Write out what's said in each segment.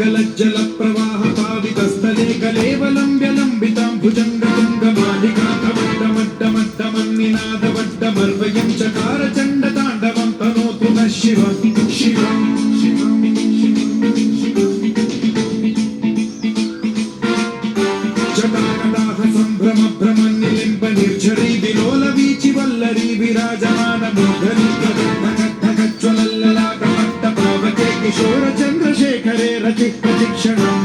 गलज्जल प्रवाह पावितस्थले कलेवलम्ब्य लम्बितां भुजङ्गतुङ्गमालिकामड्डमड्डमड्डमन्निनादवड्डमर्वयं चकार चण्डताण्डवं तनोतु नः शिवं शिवं जटाकटाह सम्भ्रम भ्रमन्निलिम्ब निर्झरी विलोल वीचि वल्लरी विराजमान मोघरी ज्वलल्ललाटमट्टपावके किशोर चन्द्रशेखरे रचि प्रशिक्षणम्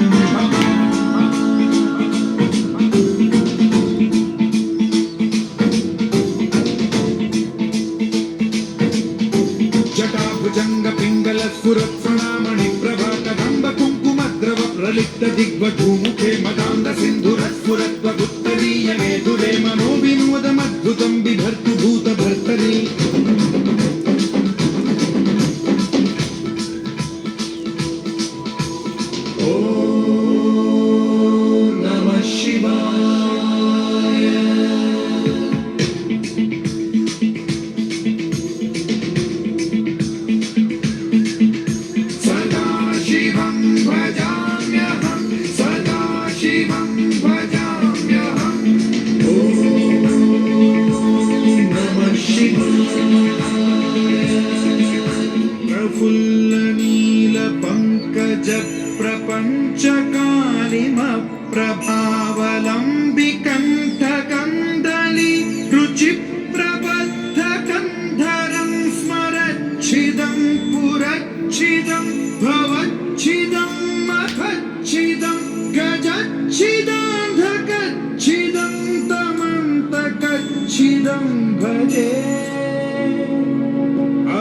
जटाभुजंग पिंगल स्फुरत्सणामणि प्रभा कदम्ब कुङ्कुमद्रव प्रलिप्त दिग्वधूमुखे मदान्ध सिन्धुरस्फुरत्वगुत्तरीय मेधुरे मनो विनोदमद्भुतं बिभर्तु भूतभर्तरि प्रभावलम्बिकण्ठकन्दली रुचिप्रबद्धकन्धरं स्मरच्छिदं पुरच्छिदं भवच्छिदं मखच्छिदं गजच्छिदान्धकच्छिदं तमन्तकच्छिदं भजे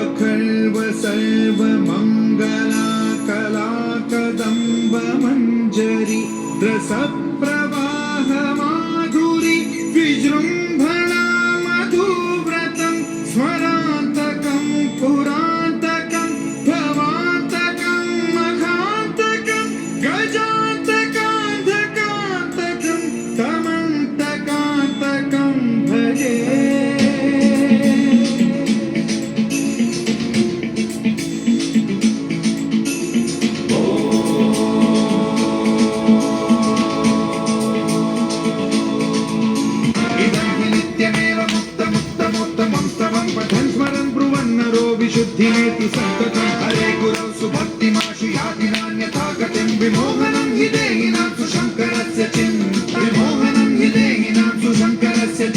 अखल्व सर्वमङ्गला कलाकदम्ब मञ्जरी रसप्रवाह माधुरी विजृम्भणा मधुव्रतं स्मरान्तकं पुरान्तकं भवान्तकं मखान्तकं गजान्तकान्धकान्तकं तमन्तकान्तकं भजे विशुद्धिमेति सन्ततं हरे गुरौ सुभक्तिमाशु याति नान्यथा गतिं विमोहनं हि देहिनां सुशङ्करस्य चिन् विमोहनं हि देहिनां सुशङ्करस्य